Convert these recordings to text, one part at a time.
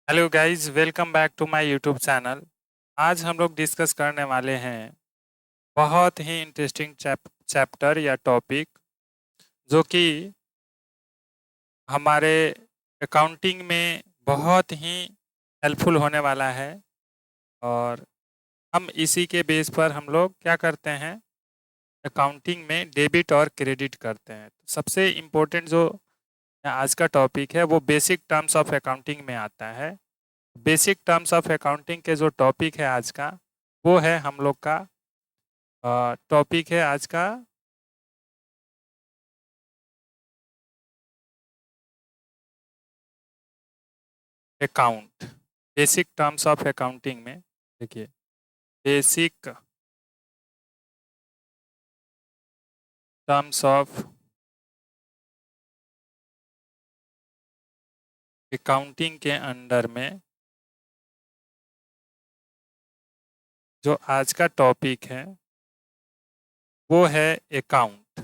Hello guys, welcome back to my YouTube channel. आज हम लोग डिस्कस करने वाले हैं बहुत ही इंटरेस्टिंग चैप्टर या टॉपिक जो कि हमारे अकाउंटिंग में बहुत ही हेल्पफुल होने वाला है। और हम इसी के बेस पर हम लोग क्या करते हैं, अकाउंटिंग में डेबिट और क्रेडिट करते हैं। सबसे इम्पोर्टेंट जो आज का टॉपिक है वो बेसिक टर्म्स ऑफ अकाउंटिंग में आता है। बेसिक टर्म्स ऑफ अकाउंटिंग के जो टॉपिक है आज का, वो है हम लोग का टॉपिक है आज का account. Basic terms of accounting में देखिए, बेसिक टर्म्स ऑफ अकाउंटिंग के अंडर में जो आज का टॉपिक है वो है अकाउंट।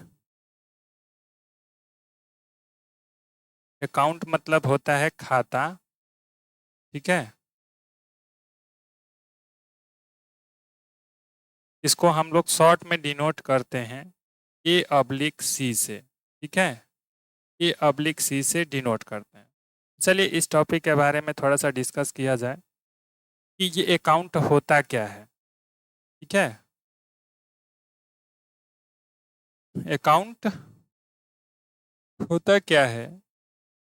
अकाउंट मतलब होता है खाता, ठीक है। इसको हम लोग शॉर्ट में डिनोट करते हैं A/C से, ठीक है। A/C से डिनोट करते हैं। चलिए इस टॉपिक के बारे में थोड़ा सा डिस्कस किया जाए कि ये अकाउंट होता क्या है, ठीक है। अकाउंट होता क्या है,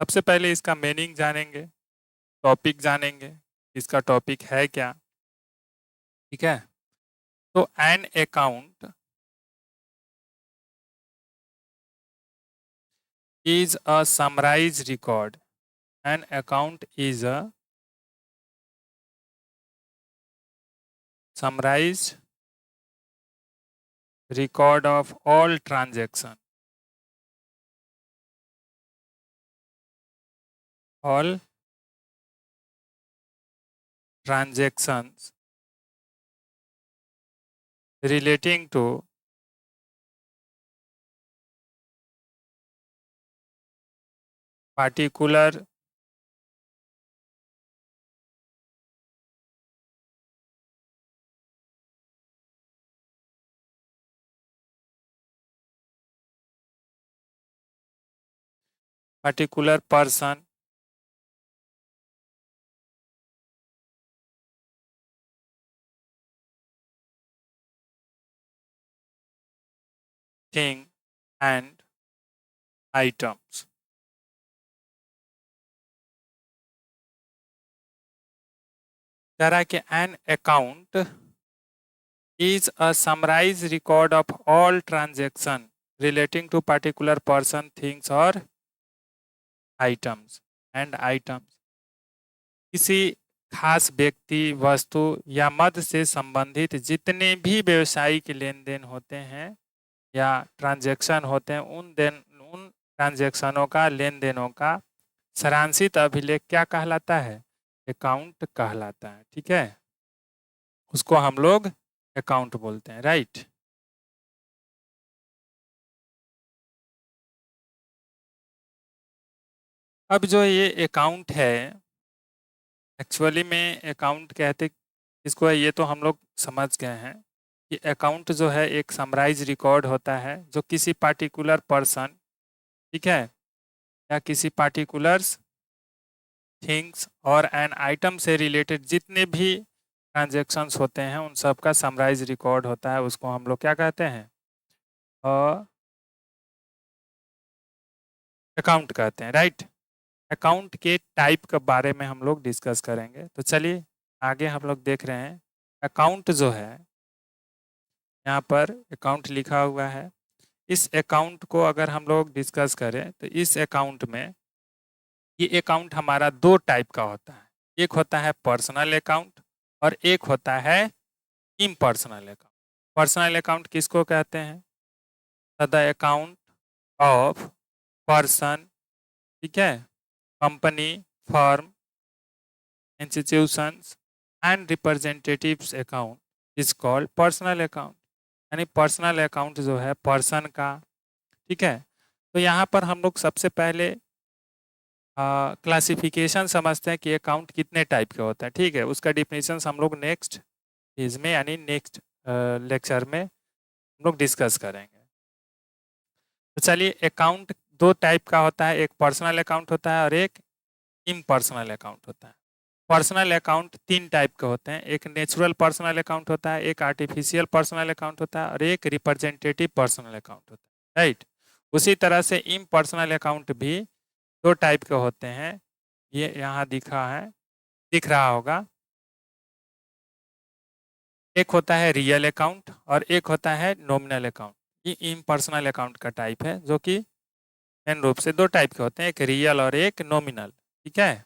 सबसे पहले इसका मीनिंग जानेंगे, टॉपिक जानेंगे, इसका टॉपिक है क्या, ठीक है। तो an account is a summarise record. An account is a summarise record of all transaction, all transactions relating to particular person, thing and items। कह रहा है कि an account is a summarized record of all transaction relating to particular person, things or items and items। किसी खास व्यक्ति, वस्तु या मद से संबंधित जितने भी व्यवसायिक लेन देन होते हैं या ट्रांजैक्शन होते हैं, उन ट्रांजैक्शनों का, लेन देनों का सारांशित अभिलेख क्या कहलाता है, अकाउंट कहलाता है, ठीक है। उसको हम लोग अकाउंट बोलते हैं, राइट। अब जो ये अकाउंट है, एक्चुअली में अकाउंट कहते इसको है, ये तो हम लोग समझ गए हैं कि अकाउंट जो है एक समराइज रिकॉर्ड होता है जो किसी पार्टिकुलर पर्सन, ठीक है, या किसी पार्टिकुलर्स थिंग्स और एन आइटम से रिलेटेड जितने भी ट्रांजैक्शंस होते हैं उन सब का समराइज रिकॉर्ड होता है। उसको हम लोग क्या कहते हैं, अकाउंट कहते हैं, राइट। अकाउंट के टाइप के बारे में हम लोग डिस्कस करेंगे। तो चलिए आगे हम लोग देख रहे हैं। अकाउंट जो है, यहाँ पर अकाउंट लिखा हुआ है। इस अकाउंट को अगर हम लोग डिस्कस करें तो इस अकाउंट में ये अकाउंट हमारा दो टाइप का होता है। एक होता है पर्सनल अकाउंट और एक होता है इम्पर्सनल अकाउंट। पर्सनल अकाउंट किसको कहते हैं, द अकाउंट ऑफ पर्सन, ठीक है, company, firm, institutions and representatives account is called personal account. यानी पर्सनल अकाउंट जो है, पर्सन का, ठीक है। तो यहाँ पर हम लोग सबसे पहले क्लासिफिकेशन समझते हैं कि अकाउंट कितने टाइप के होते हैं, ठीक है। उसका डिफिनीशन हम लोग नेक्स्ट पेज में यानी नेक्स्ट लेक्चर में हम लोग डिस्कस करेंगे। तो चलिए, अकाउंट दो टाइप का होता है, एक पर्सनल अकाउंट होता है और एक इम्पर्सनल अकाउंट होता है। पर्सनल अकाउंट तीन टाइप के होते हैं, एक नेचुरल पर्सनल अकाउंट होता है, एक आर्टिफिशियल पर्सनल अकाउंट होता है और एक रिप्रेजेंटेटिव पर्सनल अकाउंट होता है, राइट। उसी तरह से इम्पर्सनल अकाउंट भी दो टाइप के होते हैं, ये यहाँ दिख रहा होगा। एक होता है रियल अकाउंट और एक होता है नॉमिनल अकाउंट। ये इम्पर्सनल अकाउंट का टाइप है, जो कि मेन रूप से दो टाइप के होते हैं, एक रियल और एक नॉमिनल, ठीक है।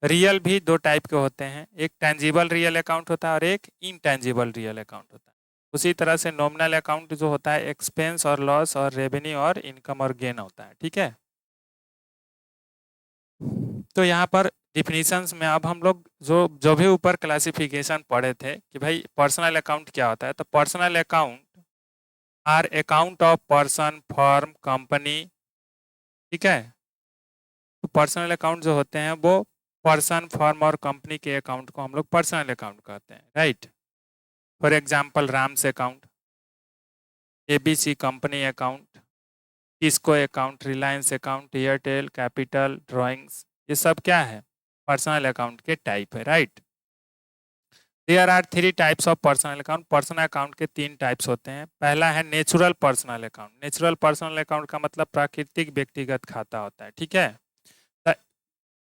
रियल भी दो टाइप के होते हैं, एक टेंजिबल रियल अकाउंट होता है और एक इनटेंजिबल रियल अकाउंट होता है। उसी तरह से नॉमिनल अकाउंट जो होता है एक्सपेंस और लॉस और रेवेन्यू और इनकम और गेन होता है, ठीक है। तो यहाँ पर डिफिनीशंस में अब हम लोग जो जो भी ऊपर क्लासिफिकेशन पढ़े थे कि भाई पर्सनल अकाउंट क्या होता है, तो personal account are account of person firm company, ठीक है। तो पर्सनल अकाउंट जो होते हैं वो पर्सन फर्म और कंपनी के अकाउंट को हम लोग पर्सनल अकाउंट कहते हैं, right. For example Ram's account, ABC company account, किसको account, Reliance account, Airtel, capital, drawings, ये सब क्या है, पर्सनल अकाउंट के टाइप है, right. There are three types of personal account. Personal account के तीन टाइप्स होते हैं। पहला है natural personal account. Natural personal account का मतलब प्राकृतिक व्यक्तिगत खाता होता है, ठीक है। The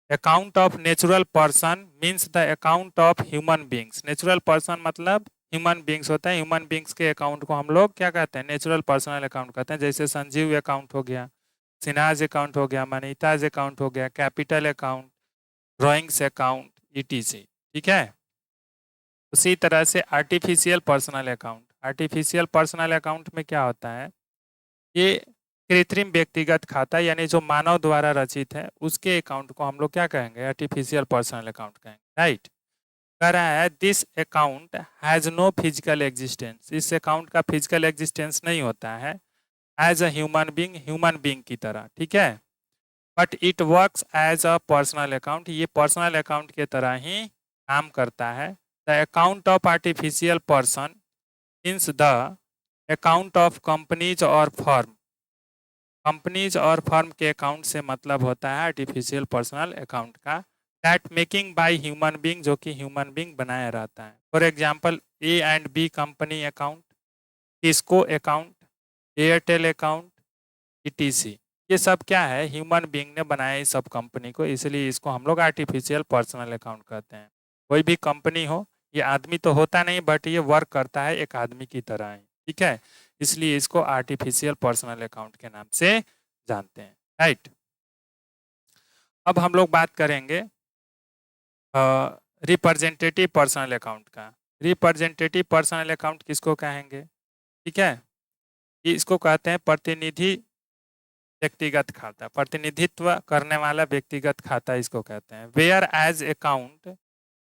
account of natural person means the account of human beings. Natural person मतलब ह्यूमन बींग्स होता है, ह्यूमन बींग्स के अकाउंट को हम लोग क्या कहते हैं, नेचुरल पर्सनल अकाउंट कहते हैं। जैसे संजीव अकाउंट हो गया, सिन्हाज अकाउंट हो गया, मनीताज अकाउंट हो गया, capital account, drawings account, etc, ठीक है। उसी तरह से artificial personal account. Artificial personal account में क्या होता है, ये कृत्रिम व्यक्तिगत खाता यानी जो मानव द्वारा रचित है उसके अकाउंट को हम लोग क्या कहेंगे, आर्टिफिशियल पर्सनल अकाउंट कहेंगे, राइट। कह रहा है this account has no physical existence. इस अकाउंट का फिजिकल एग्जिस्टेंस नहीं होता है, एज अ ह्यूमन बींग की तरह, ठीक है। But it works as a personal account. ये पर्सनल अकाउंट के तरह ही काम करता है। The account of artificial person means the account of companies और फर्म। कंपनीज और फर्म के अकाउंट से मतलब होता है आर्टिफिशियल पर्सनल अकाउंट का, that making by human being, जो कि ह्यूमन बींग बनाया रहता है। For example A and B company account, किसको अकाउंट, एयरटेल अकाउंट, ईटीसी, ये सब क्या है, ह्यूमन बींग ने बनाया इस सब कंपनी को, इसलिए इसको हम लोग आर्टिफिशियल पर्सनल अकाउंट कहते हैं। कोई भी कंपनी हो, ये आदमी तो होता नहीं बट ये वर्क करता है एक आदमी की तरह ही, ठीक है। इसलिए इसको आर्टिफिशियल पर्सनल अकाउंट के नाम से जानते हैं, राइट। अब हम लोग बात करेंगे रिप्रेजेंटेटिव पर्सनल अकाउंट का। रिप्रेजेंटेटिव पर्सनल अकाउंट किसको कहेंगे, ठीक है। इसको कहते हैं प्रतिनिधि व्यक्तिगत खाता, प्रतिनिधित्व करने वाला व्यक्तिगत खाता इसको कहते हैं। वेयर एज अकाउंट,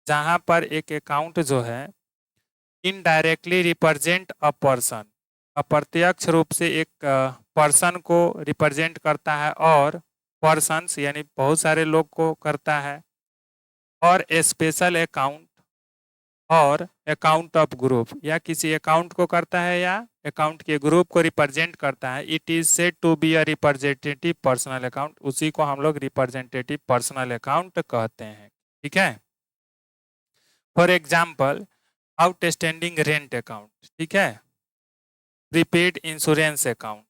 जहां पर एक अकाउंट जो है इनडायरेक्टली रिप्रेजेंट अ पर्सन, अप्रत्यक्ष रूप से एक पर्सन को रिप्रेजेंट करता है और पर्सन्स यानी बहुत सारे लोग को करता है, और स्पेशल अकाउंट और अकाउंट ऑफ ग्रुप, या किसी अकाउंट को करता है या अकाउंट के ग्रुप को रिप्रेजेंट करता है। It is said to be a representative personal account, उसी को हम लोग रिप्रेजेंटेटिव पर्सनल अकाउंट कहते हैं, ठीक है। For example outstanding rent account, ठीक है, prepaid insurance account,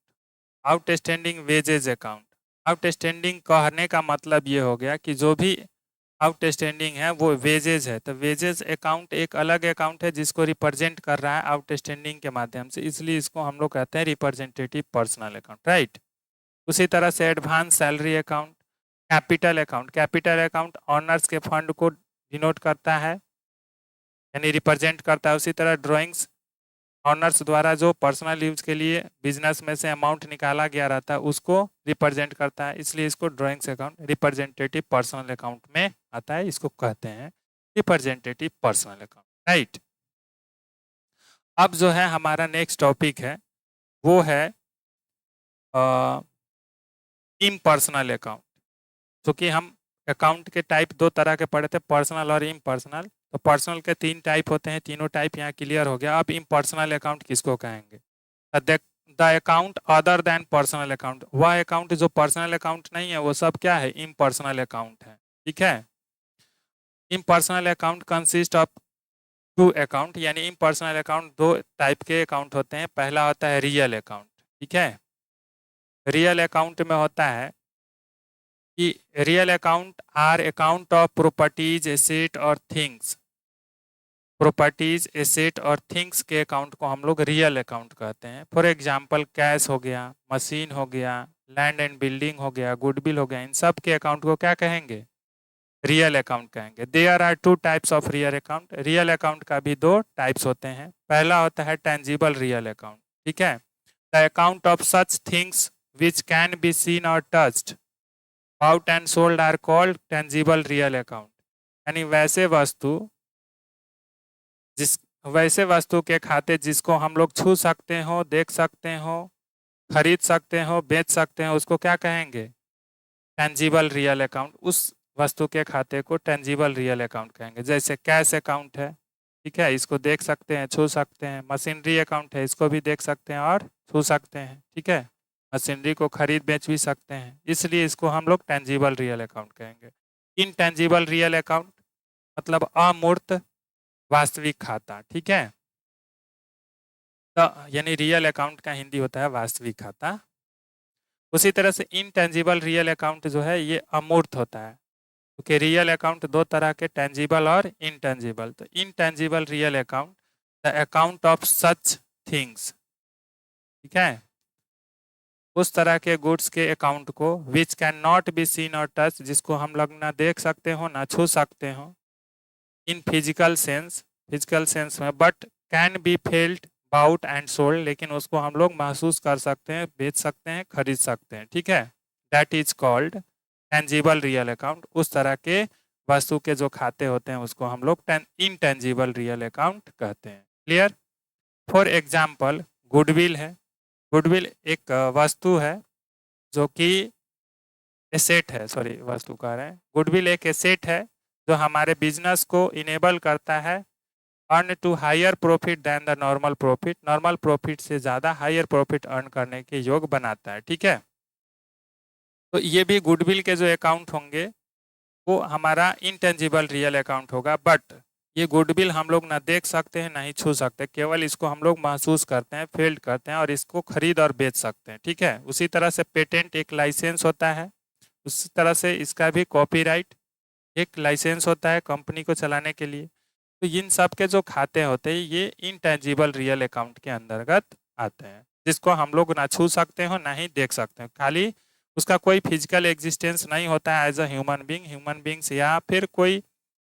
outstanding wages account. Outstanding कहने का मतलब ये हो गया कि जो भी आउटस्टैंडिंग है वो वेजेज है, तो वेजेज अकाउंट एक अलग अकाउंट है जिसको रिप्रेजेंट कर रहा है आउटस्टैंडिंग के माध्यम से, इसलिए इसको हम लोग कहते हैं रिप्रेजेंटेटिव पर्सनल अकाउंट, राइट। उसी तरह से advance salary account, capital account. Capital account honours के फंड को डिनोट करता है यानी रिप्रेजेंट करता है। उसी तरह ड्राइंग्स ऑनर्स द्वारा जो पर्सनल यूज के लिए बिजनेस में से अमाउंट निकाला गया रहता है उसको रिप्रेजेंट करता है, इसलिए इसको drawings account representative personal account में आता है, इसको कहते हैं रिप्रेजेंटेटिव पर्सनल अकाउंट, राइट। अब जो है हमारा नेक्स्ट टॉपिक है वो है इम्पर्सनल अकाउंट। क्योंकि हम अकाउंट के टाइप दो तरह के पढ़े थे, पर्सनल और इम्पर्सनल। तो पर्सनल के 3 टाइप होते हैं, तीनों टाइप यहाँ क्लियर हो गया। अब इम्पर्सनल अकाउंट किसको कहेंगे? The account other than personal account, वह अकाउंट जो पर्सनल अकाउंट नहीं है वो सब क्या है? इम्पर्सनल अकाउंट है। ठीक है, impersonal account consist of 2 account, यानी इम्पर्सनल अकाउंट 2 टाइप के अकाउंट होते हैं। पहला होता है रियल अकाउंट। ठीक है, रियल अकाउंट में होता है कि real account are account of properties, asset और थिंग्स। प्रॉपर्टीज, एसेट और थिंग्स के अकाउंट को हम लोग रियल अकाउंट कहते हैं। फॉर एग्जांपल कैश हो गया, मशीन हो गया, लैंड एंड बिल्डिंग हो गया, गुडविल हो गया, इन सब के अकाउंट को क्या कहेंगे? रियल अकाउंट कहेंगे। There are 2 types of real account. Real account का भी 2 टाइप्स होते हैं। पहला होता है टेंजिबल रियल अकाउंट। ठीक है, the account of such things which can be seen or touched, bought and sold are called tangible real account. यानी वैसे वस्तु के खाते जिसको हम लोग छू सकते हो, देख सकते हो, खरीद सकते हो, बेच सकते हो, उसको क्या कहेंगे? Tangible real account. उस वस्तु के खाते को टेंजिबल रियल अकाउंट कहेंगे। जैसे कैश अकाउंट है, ठीक है, इसको देख सकते हैं, छू सकते हैं। मशीनरी अकाउंट है, इसको भी देख सकते हैं और छू सकते हैं। ठीक है, मशीनरी को खरीद बेच भी सकते हैं, इसलिए इसको हम लोग टेंजिबल रियल अकाउंट कहेंगे। इनटेंजिबल रियल अकाउंट मतलब अमूर्त वास्तविक खाता। ठीक है, तो यानी रियल अकाउंट का हिंदी होता है वास्तविक खाता। उसी तरह से इनटेंजिबल रियल अकाउंट जो है ये अमूर्त होता है, क्योंकि रियल अकाउंट 2 तरह के, टेंजिबल और इनटेंजिबल। तो intangible real account the account of such things. ठीक है, उस तरह के गुड्स के अकाउंट को which can not be seen or touch, जिसको हम लोग ना देख सकते हो ना छू सकते हो, इन फिजिकल सेंस में, but can be felt, bought and sold, लेकिन उसको हम लोग महसूस कर सकते हैं, बेच सकते हैं, खरीद सकते हैं। ठीक है, that is called tangible real account. उस तरह के वस्तु के जो खाते होते हैं उसको हम लोग इनटेंजिबल रियल अकाउंट कहते हैं। क्लियर? फॉर एग्जाम्पल गुडविल है। गुडविल एक वस्तु है जो कि एसेट है, सॉरी वस्तु कह रहे हैं, गुडविल एक एसेट है जो हमारे बिजनेस को इनेबल करता है earn to higher profit than the normal profit, normal profit से ज़्यादा हायर प्रॉफिट अर्न करने के योग बनाता है। ठीक है, तो ये भी गुडविल के जो अकाउंट होंगे वो हमारा इंटेंजिबल रियल अकाउंट होगा। बट ये गुडविल हम लोग ना देख सकते हैं ना ही छू सकते, केवल इसको हम लोग महसूस करते हैं, फील्ड करते हैं और इसको खरीद और बेच सकते हैं। ठीक है, उसी तरह से पेटेंट एक लाइसेंस होता है, उसी तरह से इसका भी कॉपीराइट एक लाइसेंस होता है कंपनी को चलाने के लिए। तो इन सब के जो खाते होते हैं ये इनटेंजिबल रियल अकाउंट के अंतर्गत आते हैं, जिसको हम लोग ना छू सकते हो ना ही देख सकते हो, खाली उसका कोई फिजिकल एग्जिस्टेंस नहीं होता है एज अ ह्यूमन बींग्स, या फिर कोई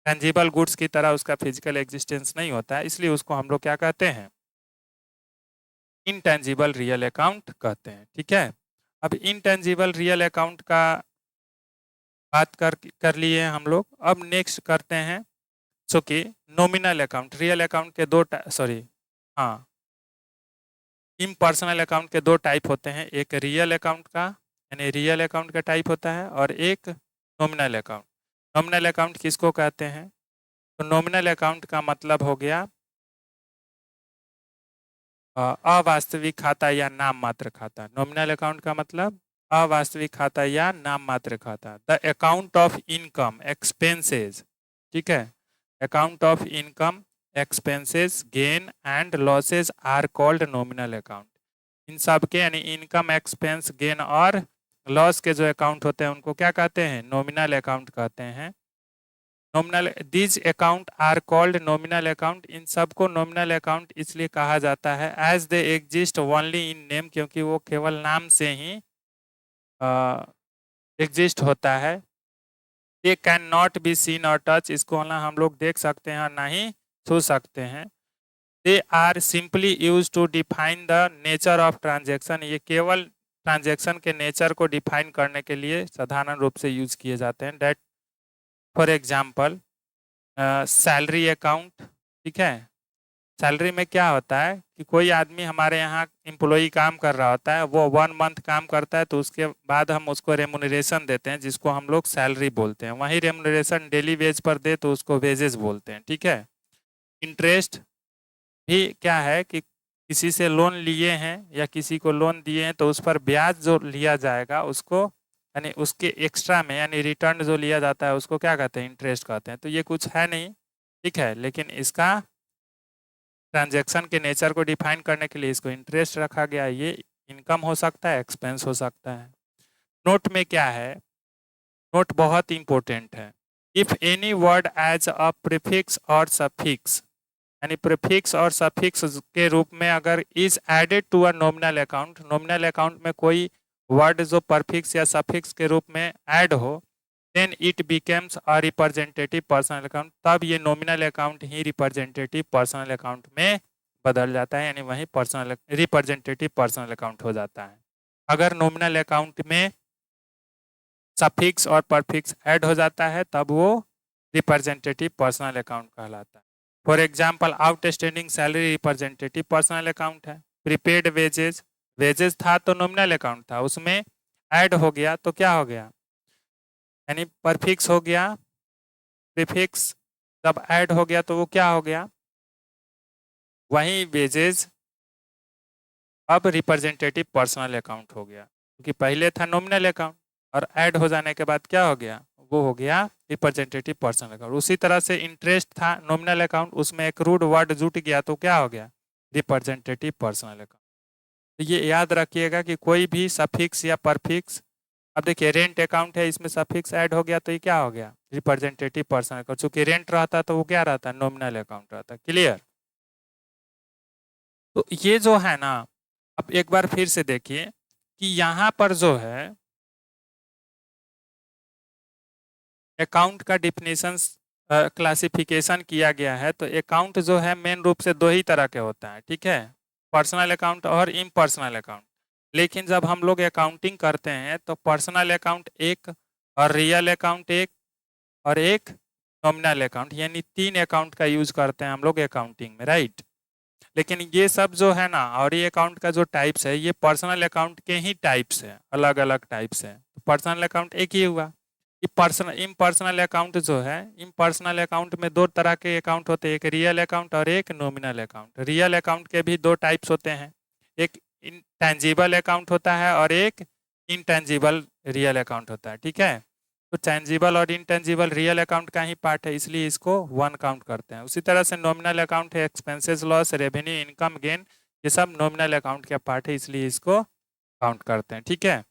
टेंजिबल गुड्स की तरह उसका फिजिकल एग्जिस्टेंस नहीं होता है, इसलिए उसको हम लोग क्या कहते हैं? इनटेंजिबल रियल अकाउंट कहते हैं। ठीक है, अब इनटेंजिबल रियल अकाउंट का बात कर लिए हम लोग। अब नेक्स्ट करते हैं सो कि नॉमिनल अकाउंट। रियल अकाउंट के हाँ, इम्पर्सनल अकाउंट के 2 टाइप होते हैं, एक रियल अकाउंट का यानी रियल अकाउंट का टाइप होता है और एक नॉमिनल अकाउंट। नॉमिनल अकाउंट किसको कहते हैं? तो नॉमिनल अकाउंट का मतलब हो गया अवास्तविक खाता या नाम मात्र खाता। नॉमिनल अकाउंट का मतलब अवास्तविक खाता या नाम मात्र खाता। The account of income expenses, ठीक है, account of income expenses gain and losses are called nominal account. इन सब के यानी इनकम एक्सपेंस गेन और लॉस के जो अकाउंट होते हैं उनको क्या कहते हैं? नॉमिनल अकाउंट कहते हैं। Nominal these account are called nominal account. इन सबको नॉमिनल अकाउंट इसलिए कहा जाता है as they exist only in name, क्योंकि वो केवल नाम से ही एग्जिस्ट होता है। They can not be seen or touch, इसको ना हम लोग देख सकते हैं और ना ही छू सकते हैं। They are simply use to define the nature of transaction, ये केवल ट्रांजेक्शन के नेचर को डिफाइन करने के लिए साधारण रूप से यूज किए जाते हैं। Debt for example salary account, ठीक है, सैलरी में क्या होता है कि कोई आदमी हमारे यहाँ एम्प्लॉई काम कर रहा होता है, वो 1 मंथ काम करता है तो उसके बाद हम उसको रेमुनरेशन देते हैं जिसको हम लोग सैलरी बोलते हैं। वहीं रेमुनरेशन डेली वेज पर दे तो उसको वेजेस बोलते हैं, ठीक है। इंटरेस्ट भी क्या है कि किसी से लोन लिए हैं या किसी को लोन दिए हैं तो उस पर ब्याज जो लिया जाएगा उसको, यानी उसके एक्स्ट्रा में, यानी रिटर्न जो लिया जाता है उसको क्या कहते हैं, इंटरेस्ट कहते हैं। तो ये कुछ है नहीं, ठीक है, लेकिन इसका ट्रांजैक्शन के नेचर को डिफाइन करने के लिए इसको इंटरेस्ट रखा गया है। ये इनकम हो सकता है, एक्सपेंस हो सकता है। नोट में क्या है, नोट बहुत इंपॉर्टेंट है। If any word as a prefix और सफिक्स, यानी प्रीफिक्स और सफिक्स के रूप में अगर is added to a nominal account, nominal account में कोई वर्ड जो परफिक्स या सफिक्स के रूप में ऐड हो, then it becomes a representative personal account, तब ये नॉमिनल अकाउंट ही रिप्रेजेंटेटिव पर्सनल अकाउंट में बदल जाता है, यानी वही पर्सनल रिप्रेजेंटेटिव पर्सनल अकाउंट हो जाता है। अगर नॉमिनल अकाउंट में सफिक्स और परफिक्स ऐड हो जाता है तब वो रिप्रेजेंटेटिव पर्सनल अकाउंट कहलाता है। For example, outstanding salary representative personal account है। प्रीपेड वेजेज, वेजेज था तो नॉमिनल अकाउंट था, उसमें ऐड हो गया तो क्या हो गया, यानी परफिक्स हो गया, प्रीफिक्स जब ऐड हो गया तो वो क्या हो गया, वही वेजेज अब रिप्रेजेंटेटिव पर्सनल अकाउंट हो गया, क्योंकि पहले था नॉमिनल अकाउंट और ऐड हो जाने के बाद क्या हो गया, वो हो गया रिप्रेजेंटेटिव पर्सनल अकाउंट। उसी तरह से इंटरेस्ट था नॉमिनल अकाउंट, उसमें एक रूड वर्ड जुट गया तो क्या हो गया, रिप्रेजेंटेटिव पर्सनल अकाउंट। तो ये याद रखिएगा कि कोई भी सफिक्स या परफिक्स, अब देखिए रेंट अकाउंट है, इसमें सफिक्स ऐड हो गया तो ये क्या हो गया, रिप्रेजेंटेटिव पर्सनल अकाउंट। चूंकि रेंट रहता तो वो क्या रहता, नॉमिनल अकाउंट रहता। क्लियर। तो ये जो है ना, अब एक बार फिर से देखिए कि यहाँ पर जो है अकाउंट का डिफिनेशन क्लासिफिकेशन किया गया है, तो अकाउंट जो है मेन रूप से दो ही तरह के होता है, ठीक है, पर्सनल अकाउंट और इम्पर्सनल अकाउंट। लेकिन जब हम लोग अकाउंटिंग करते हैं तो पर्सनल अकाउंट एक, और रियल अकाउंट एक, और एक नॉमिनल अकाउंट, यानी 3 अकाउंट का यूज करते हैं हम लोग अकाउंटिंग में, राइट। लेकिन ये सब जो है ना, और ये अकाउंट का जो टाइप्स है ये पर्सनल अकाउंट के ही टाइप्स है, अलग अलग टाइप्स है। तो पर्सनल अकाउंट एक ही हुआ। ये पर्सनल इम्पर्सनल अकाउंट जो है, इम्पर्सनल अकाउंट में दो तरह के अकाउंट होते हैं, एक रियल अकाउंट और एक नॉमिनल अकाउंट। रियल अकाउंट के भी दो टाइप्स होते हैं, एक इंटेंजिबल अकाउंट होता है और एक इंटेंजिबल रियल अकाउंट होता है, ठीक है। तो टेंजिबल और इनटेंजिबल रियल अकाउंट का ही पार्ट है, इसलिए इसको वन काउंट करते हैं। उसी तरह से नॉमिनल अकाउंट है, expenses, loss, revenue, income, gain, ये सब नॉमिनल अकाउंट का पार्ट है, इसलिए इसको काउंट करते हैं, ठीक है।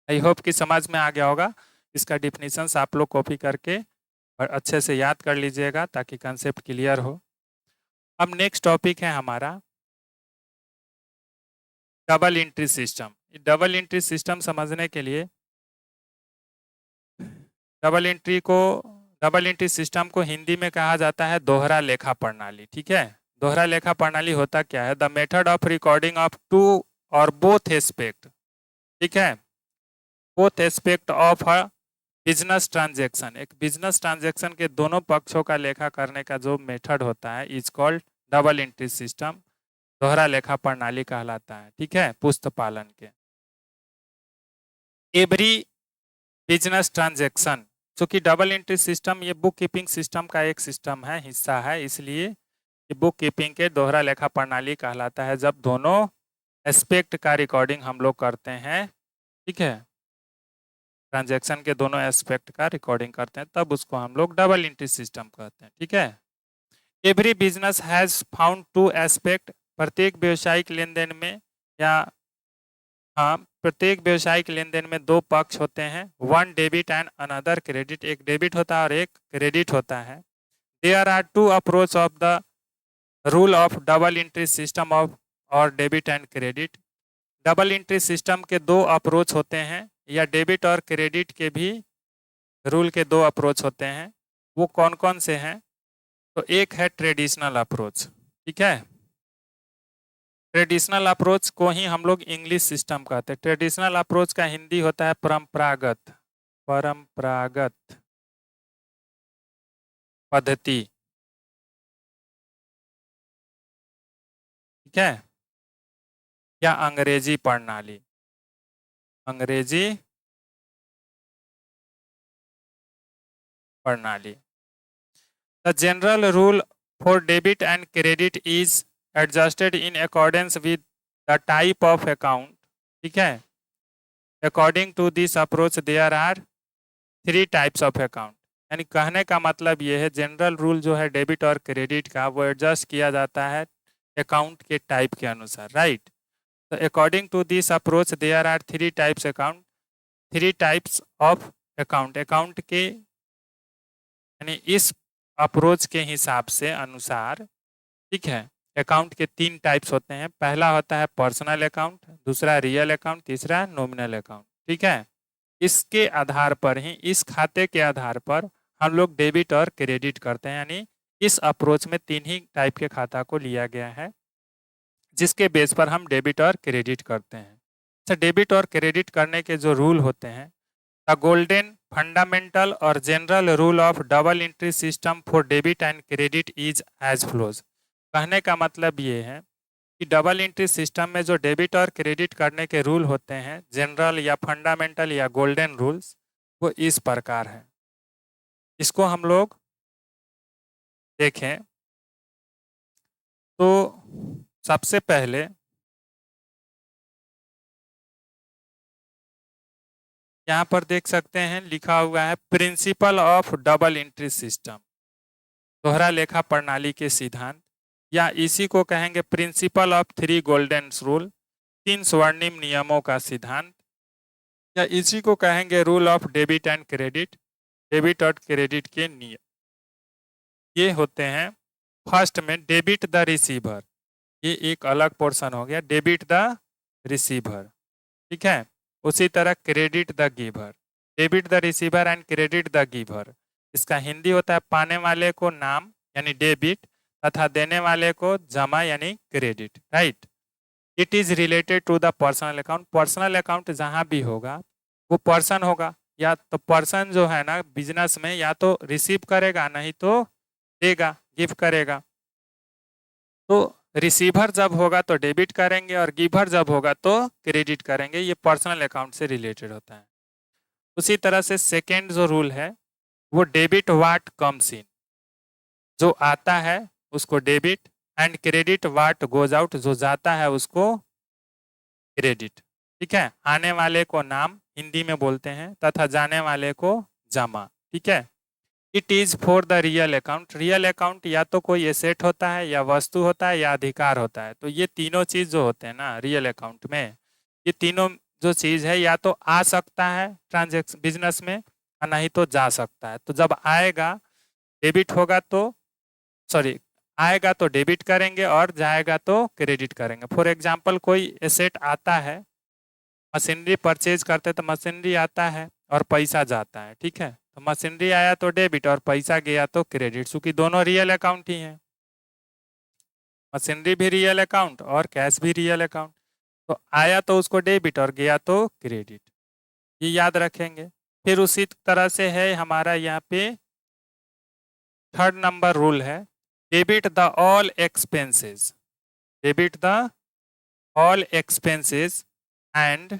आई होप कि समझ में आ गया होगा। इसका डिफिनीशंस आप लोग कॉपी करके और अच्छे से याद कर लीजिएगा ताकि कंसेप्ट क्लियर हो। अब नेक्स्ट टॉपिक है हमारा double entry system. Double entry system समझने के लिए डबल एंट्री सिस्टम को हिंदी में कहा जाता है दोहरा लेखा प्रणाली, ठीक है। दोहरा लेखा प्रणाली होता क्या है, the method of recording of two or both aspect, ठीक है, both aspect of a business transaction. एक बिजनेस ट्रांजेक्शन के दोनों पक्षों का लेखा करने का जो मेथड होता है is called double entry system, दोहरा लेखा प्रणाली कहलाता है, ठीक है, पुस्त पालन के। एवरी बिजनेस ट्रांजेक्शन, चूंकि डबल एंट्री सिस्टम ये बुक कीपिंग सिस्टम का एक सिस्टम है, हिस्सा है, इसलिए ये बुक कीपिंग के दोहरा लेखा प्रणाली कहलाता है। जब दोनों एस्पेक्ट का रिकॉर्डिंग हम लोग करते हैं, ठीक है, ट्रांजैक्शन के दोनों एस्पेक्ट का रिकॉर्डिंग करते हैं, तब उसको हम लोग डबल एंट्री सिस्टम कहते हैं, ठीक है। Every business has found to aspect, प्रत्येक व्यवसायिक लेन देन में, या हाँ, प्रत्येक व्यवसायिक लेन देन में दो पक्ष होते हैं, one debit and another credit, एक डेबिट होता है और एक क्रेडिट होता है। There are two approach of the rule of double entry system of or debit and credit. Double entry system के दो अप्रोच होते हैं, या डेबिट और क्रेडिट के भी रूल के दो अप्रोच होते हैं। वो कौन कौन से हैं, तो एक है ट्रेडिशनल अप्रोच, ठीक है। ट्रेडिशनल अप्रोच को ही हम लोग इंग्लिश सिस्टम कहते हैं। ट्रेडिशनल अप्रोच का हिंदी होता है परंपरागत, परंपरागत पद्धति, ठीक है, या अंग्रेजी प्रणाली, अंग्रेजी प्रणाली। The general rule for debit and credit is adjusted in accordance with the type of account. ठीक है, according to this approach there are three types of account. यानी कहने का मतलब ये है, जनरल रूल जो है डेबिट और क्रेडिट का, वो एडजस्ट किया जाता है अकाउंट के टाइप के अनुसार, राइट। तो according to this approach there are three types account, three types of account. Account के यानी इस अप्रोच के हिसाब से अनुसार, ठीक है, अकाउंट के तीन टाइप्स होते हैं। पहला होता है पर्सनल अकाउंट, दूसरा रियल अकाउंट, तीसरा नॉमिनल अकाउंट। ठीक है, इसके आधार पर ही, इस खाते के आधार पर हम लोग डेबिट और क्रेडिट करते हैं। यानी इस अप्रोच में तीन ही टाइप के खाता को लिया गया है, जिसके बेस पर हम डेबिट और क्रेडिट करते हैं। अच्छा, डेबिट और क्रेडिट करने के जो रूल होते हैं, द गोल्डन फंडामेंटल और general rule of double entry system for debit and credit is as follows. कहने का मतलब ये है कि डबल एंट्री सिस्टम में जो डेबिट और क्रेडिट करने के रूल होते हैं, जनरल या फंडामेंटल या गोल्डन रूल्स, वो इस प्रकार है। इसको हम लोग देखें तो सबसे पहले यहाँ पर देख सकते हैं लिखा हुआ है principle of double entry system, दोहरा लेखा प्रणाली के सिद्धांत, या इसी को कहेंगे principle of three golden rule, तीन स्वर्णिम नियमों का सिद्धांत, या इसी को कहेंगे rule of debit and credit, debit और क्रेडिट के नियम। ये होते हैं, फर्स्ट में डेबिट द रिसीवर, ये एक अलग पोर्शन हो गया, डेबिट द रिसीवर। ठीक है, उसी तरह credit the giver, debit the receiver and credit the giver. इसका हिंदी होता है पाने वाले को नाम यानी डेबिट, तथा देने वाले को जमा यानी credit, right. It is related to the personal account, personal account जहां भी होगा वो पर्सन होगा, या तो पर्सन जो है ना बिजनेस में, या तो रिसीव करेगा नहीं तो देगा, गिव करेगा। तो रिसीवर जब होगा तो डेबिट करेंगे और गिवर जब होगा तो क्रेडिट करेंगे, ये पर्सनल अकाउंट से रिलेटेड होता है। उसी तरह से सेकेंड जो रूल है वो डेबिट वाट कम्स इन, जो आता है उसको debit, and credit what goes out, जो जाता है उसको क्रेडिट। ठीक है, आने वाले को नाम हिंदी में बोलते हैं तथा जाने वाले को जमा। ठीक है, it is for the real account, real account या तो कोई एसेट होता है या वस्तु होता है या अधिकार होता है। तो ये तीनों चीज जो होते हैं ना रियल अकाउंट में, ये तीनों जो चीज है या तो आ सकता है ट्रांजेक्शन बिजनेस में, और नहीं तो जा सकता है। तो जब आएगा डेबिट होगा तो, सॉरी, आएगा तो डेबिट करेंगे और जाएगा तो क्रेडिट करेंगे। फॉर एग्जाम्पल कोई एसेट आता है, मशीनरी परचेज करते तो मशीनरी आता है और पैसा जाता है। ठीक है, तो मशीनरी आया तो डेबिट और पैसा गया तो क्रेडिट, क्योंकि दोनों रियल अकाउंट ही हैं, मशीनरी भी रियल अकाउंट और कैश भी रियल अकाउंट। तो आया तो उसको डेबिट और गया तो क्रेडिट, ये याद रखेंगे। फिर उसी तरह से है हमारा यहाँ पे थर्ड नंबर रूल है debit the all expenses, debit the all expenses and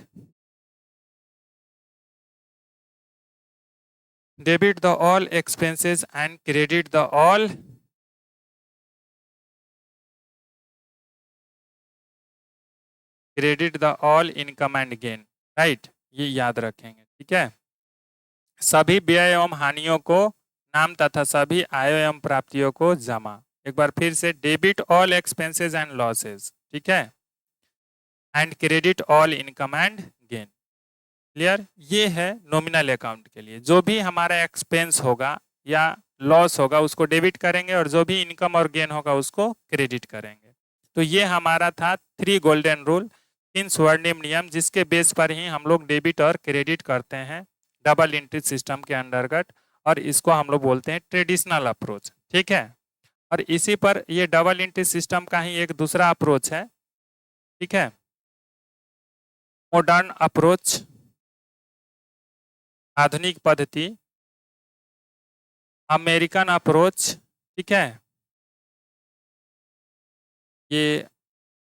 debit the all expenses and credit the all income and gain, right, ये याद रखेंगे। ठीक है, सभी व्यय एवं हानियों को नाम तथा सभी आय एवं प्राप्तियों को जमा। एक बार फिर से, debit all expenses and losses, ठीक है, and credit all income and gain. Clear, ये है नॉमिनल अकाउंट के लिए। जो भी हमारा एक्सपेंस होगा या लॉस होगा उसको डेबिट करेंगे, और जो भी इनकम और गेन होगा उसको क्रेडिट करेंगे। तो ये हमारा था थ्री गोल्डन रूल, तीन स्वर्णिम नियम, जिसके बेस पर ही हम लोग डेबिट और क्रेडिट करते हैं डबल एंट्री सिस्टम के अंतर्गत, और इसको हम लोग बोलते हैं ट्रेडिशनल अप्रोच। ठीक है, और इसी पर ये डबल एंट्री सिस्टम का ही एक दूसरा अप्रोच है। ठीक है, मॉडर्न अप्रोच, आधुनिक पद्धति, अमेरिकन अप्रोच। ठीक है, ये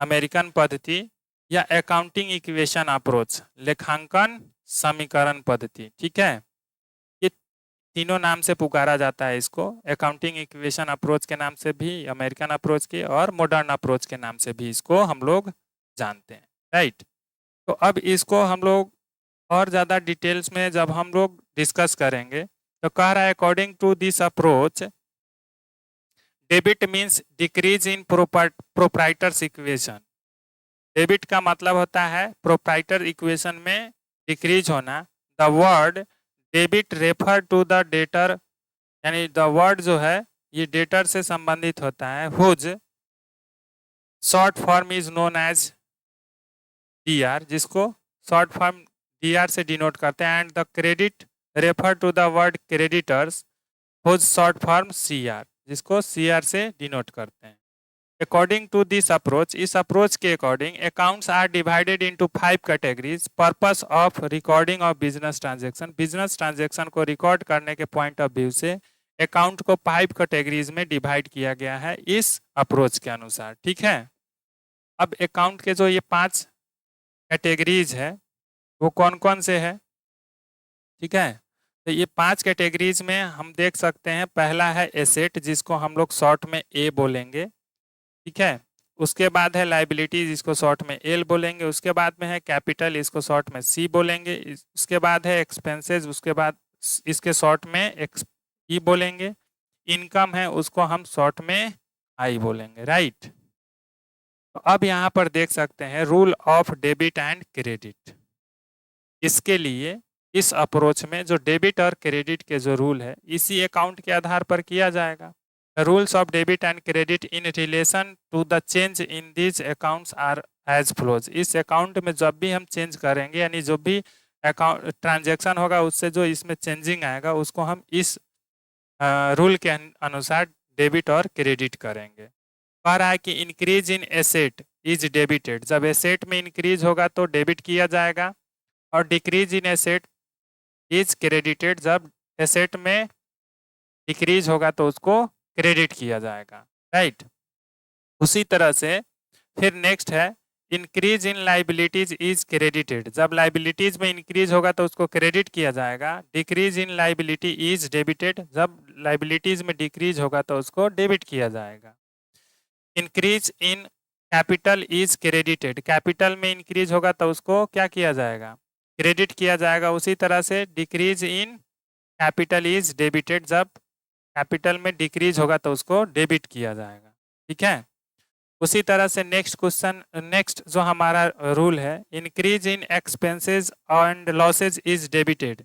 अमेरिकन पद्धति या अकाउंटिंग इक्वेशन अप्रोच, लेखांकन समीकरण पद्धति। ठीक है, ये तीनों नाम से पुकारा जाता है इसको, अकाउंटिंग इक्वेशन अप्रोच के नाम से भी, अमेरिकन अप्रोच के, और मॉडर्न अप्रोच के नाम से भी इसको हम लोग जानते हैं। राइट, तो अब इसको हम लोग और ज़्यादा डिटेल्स में जब हम लोग डिस्कस करेंगे तो कह रहा है according to this approach debit means decrease in proprietor's equation. Debit का मतलब होता है प्रोप्राइटर इक्वेशन में डिक्रीज होना। The word debit refer to the debtor, यानी द वर्ड जो है ये डेटर से संबंधित होता है। Whose short form is known as DR, जिसको शॉर्ट फॉर्म DR से डिनोट करते हैं। And the credit refer to the word creditors, whose short form CR, जिसको CR से डिनोट करते हैं। अकॉर्डिंग टू दिस अप्रोच, इस अप्रोच के according accounts are divided into 5 categories. Purpose of recording of business transaction, business transaction को record करने के point of view से अकाउंट को 5 कैटेगरीज में डिवाइड किया गया है इस अप्रोच के अनुसार। ठीक है, अब अकाउंट के जो ये 5 कैटेगरीज है वो कौन कौन से है? ठीक है, तो ये 5 कैटेगरीज में हम देख सकते हैं, पहला है एसेट, जिसको हम लोग शॉर्ट में A बोलेंगे। ठीक है, उसके बाद है लाइबिलिटीज, इसको शॉर्ट में L बोलेंगे। उसके बाद में है कैपिटल, इसको शॉर्ट में C बोलेंगे। उसके बाद है एक्सपेंसेस, उसके बाद इसके शॉर्ट में E बोलेंगे। इनकम है, उसको हम शॉर्ट में I बोलेंगे। राइट, तो अब यहाँ पर देख सकते हैं rule of debit and credit. इसके लिए इस अप्रोच में जो डेबिट और क्रेडिट के जो रूल है इसी अकाउंट के आधार पर किया जाएगा। Rules of debit and credit in relation to the change in this accounts are as follows. इस अकाउंट में जब भी हम चेंज करेंगे, यानी जो भी अकाउंट ट्रांजैक्शन होगा उससे जो इसमें चेंजिंग आएगा उसको हम इस रूल के अनुसार डेबिट और क्रेडिट करेंगे। कह रहा है कि increase in asset is debited, जब एसेट में इंक्रीज होगा तो डेबिट किया जाएगा, और decrease in asset is credited, जब एसेट में डिक्रीज होगा तो उसको क्रेडिट किया जाएगा। राइट, उसी तरह से फिर नेक्स्ट है increase in liabilities is credited, जब लाइबिलिटीज में इंक्रीज होगा तो उसको क्रेडिट किया जाएगा। Decrease in liability is debited, जब लाइबिलिटीज में डिक्रीज होगा तो उसको डेबिट किया जाएगा। Increase in capital is credited, capital में इंक्रीज होगा तो उसको क्या किया जाएगा? क्रेडिट किया जाएगा। उसी तरह से decrease in capital is debited, जब कैपिटल में डिक्रीज होगा तो उसको डेबिट किया जाएगा। ठीक है, उसी तरह से नेक्स्ट क्वेश्चन, नेक्स्ट जो हमारा रूल है, increase in expenses and losses is debited,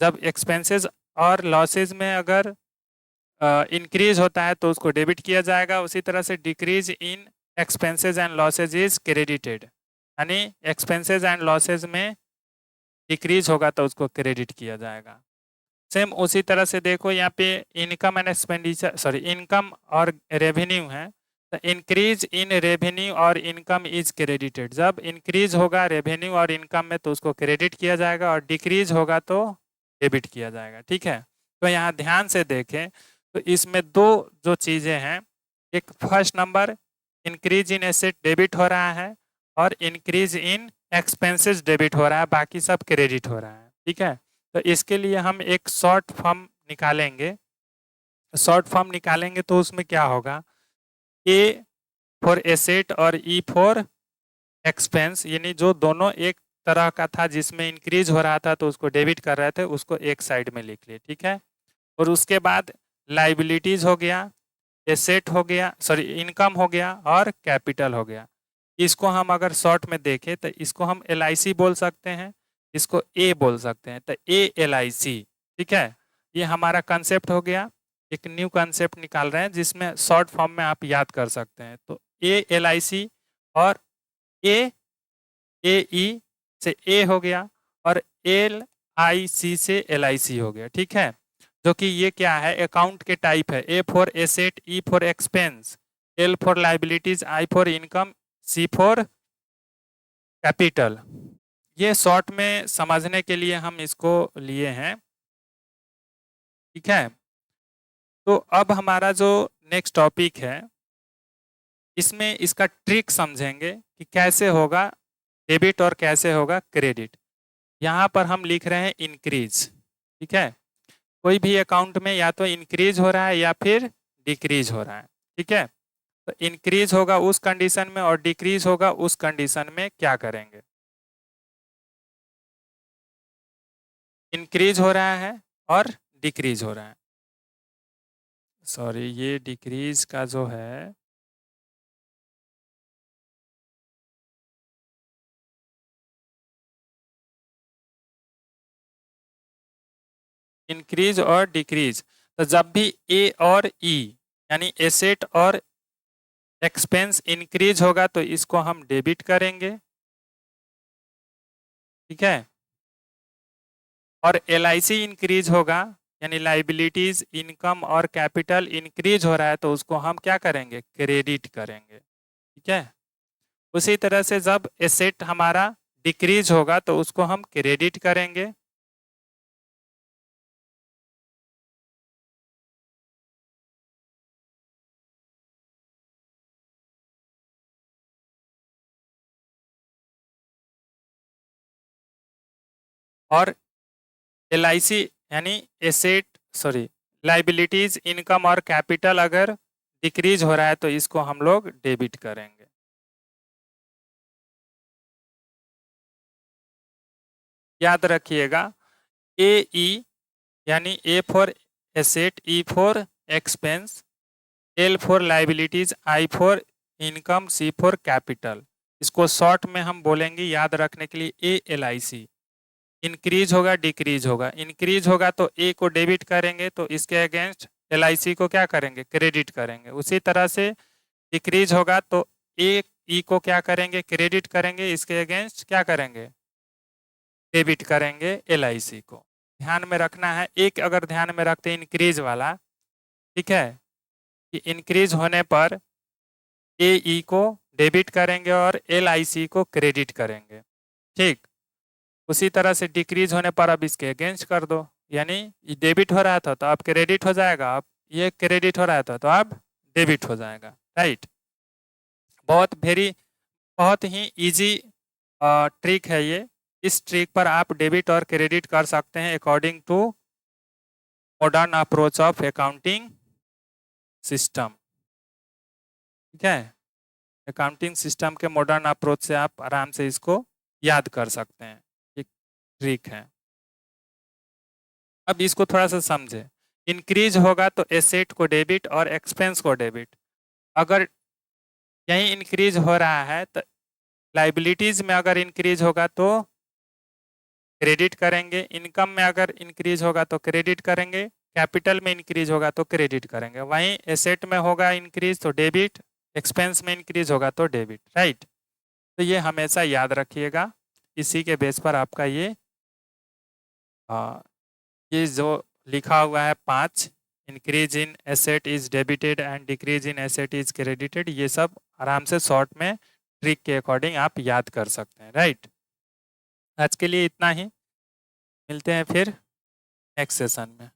जब एक्सपेंसेस और लॉसेज में अगर इंक्रीज होता है तो उसको डेबिट किया जाएगा। उसी तरह से decrease in expenses and losses is credited, यानी एक्सपेंसेस एंड लॉसेज में डिक्रीज होगा तो उसको क्रेडिट किया जाएगा। सेम उसी तरह से देखो यहाँ पे income and expenditure, sorry income और रेवेन्यू है, तो इंक्रीज इन रेवेन्यू और इनकम इज क्रेडिटेड, जब इंक्रीज होगा रेवेन्यू और इनकम में तो उसको क्रेडिट किया जाएगा, और डिक्रीज होगा तो डेबिट किया जाएगा। ठीक है, तो यहाँ ध्यान से देखें तो इसमें दो जो चीज़ें हैं, एक first number increase in asset debit हो रहा है, और इंक्रीज इन एक्सपेंसेस डेबिट हो रहा है, बाकी सब क्रेडिट हो रहा है। ठीक है, तो इसके लिए हम एक शॉर्ट फॉर्म निकालेंगे। शॉर्ट फॉर्म निकालेंगे तो उसमें क्या होगा, A फॉर एसेट और E फॉर एक्सपेंस, यानी जो दोनों एक तरह का था जिसमें इंक्रीज हो रहा था तो उसको डेबिट कर रहे थे, उसको एक साइड में लिख लिए। ठीक है, और उसके बाद लाइबिलिटीज हो गया, एसेट हो गया, सॉरी इनकम हो गया, और कैपिटल हो गया। इसको हम अगर शॉर्ट में देखें तो इसको हम LIC बोल सकते हैं, इसको A बोल सकते हैं, तो ALIC। ठीक है, ये हमारा कंसेप्ट हो गया, एक न्यू कंसेप्ट निकाल रहे हैं जिसमें शॉर्ट फॉर्म में आप याद कर सकते हैं। तो ALIC और AE से A हो गया, और LIC से LIC हो गया। ठीक है, जो कि ये क्या है, अकाउंट के टाइप है। A for asset, E for expense, L for liabilities, I for income, C for capital. ये शॉर्ट में समझने के लिए हम इसको लिए हैं। ठीक है, तो अब हमारा जो नेक्स्ट टॉपिक है इसमें इसका ट्रिक समझेंगे कि कैसे होगा डेबिट और कैसे होगा क्रेडिट। यहाँ पर हम लिख रहे हैं इंक्रीज, ठीक है। कोई भी अकाउंट में या तो इंक्रीज हो रहा है या फिर डिक्रीज हो रहा है, ठीक है। तो इंक्रीज होगा उस कंडीशन में और डिक्रीज होगा उस कंडीशन में क्या करेंगे। इंक्रीज हो रहा है और डिक्रीज हो रहा है, सॉरी ये डिक्रीज का जो है इंक्रीज और डिक्रीज, तो जब भी ए और ई यानी एसेट और एक्सपेंस इंक्रीज होगा तो इसको हम डेबिट करेंगे, ठीक है। और एलआईसी इंक्रीज होगा यानी लाइबिलिटीज इनकम और कैपिटल इंक्रीज हो रहा है तो उसको हम क्या करेंगे, क्रेडिट करेंगे, ठीक है। उसी तरह से जब एसेट हमारा डिक्रीज होगा तो उसको हम क्रेडिट करेंगे, और एलआईसी यानी एसेट सॉरी लाइबिलिटीज इनकम और कैपिटल अगर डिक्रीज हो रहा है तो इसको हम लोग डेबिट करेंगे। याद रखिएगा ए ई यानी A for asset, E for expense, L for liabilities, I for income, C for capital. इसको शॉर्ट में हम बोलेंगे याद रखने के लिए A L I C. Increase होगा डिक्रीज होगा, इंक्रीज होगा तो ए को डेबिट करेंगे तो इसके अगेंस्ट एल आई सी को क्या करेंगे, क्रेडिट करेंगे। उसी तरह से डिक्रीज होगा तो ए ई को क्या करेंगे, क्रेडिट करेंगे, इसके अगेंस्ट क्या करेंगे, डेबिट करेंगे एल आई सी को। ध्यान में रखना है, एक अगर ध्यान में रखते हैं इंक्रीज वाला, ठीक है, कि इंक्रीज होने पर ए ई को डेबिट करेंगे और एल आई सी को क्रेडिट करेंगे, ठीक। उसी तरह से डिक्रीज होने पर अब इसके अगेंस्ट कर दो, यानी ये डेबिट हो रहा था तो अब क्रेडिट हो जाएगा, अब ये क्रेडिट हो रहा था तो अब डेबिट हो जाएगा, राइट। बहुत ही इजी ट्रिक है ये। इस ट्रिक पर आप डेबिट और क्रेडिट कर सकते हैं according to modern approach of accounting system, ठीक है। अकाउंटिंग सिस्टम के मॉडर्न अप्रोच से आप आराम से इसको याद कर सकते हैं, एक ट्रिक है। अब इसको थोड़ा सा समझे, इंक्रीज होगा तो एसेट को डेबिट और एक्सपेंस को डेबिट। अगर यही इंक्रीज हो रहा है तो लाइबिलिटीज में अगर इंक्रीज होगा तो क्रेडिट करेंगे, इनकम में अगर इंक्रीज होगा तो क्रेडिट करेंगे, कैपिटल में इंक्रीज होगा तो क्रेडिट करेंगे। वहीं एसेट में होगा इंक्रीज तो डेबिट, एक्सपेंस में इंक्रीज होगा तो डेबिट, राइट। तो ये हमेशा याद रखिएगा, इसी के बेस पर आपका ये जो लिखा हुआ है 5, increase in asset is debited and decrease in asset is credited, ये सब आराम से शॉर्ट में ट्रिक के अकॉर्डिंग आप याद कर सकते हैं, राइट। आज के लिए इतना ही, मिलते हैं फिर नेक्स्ट सेशन में।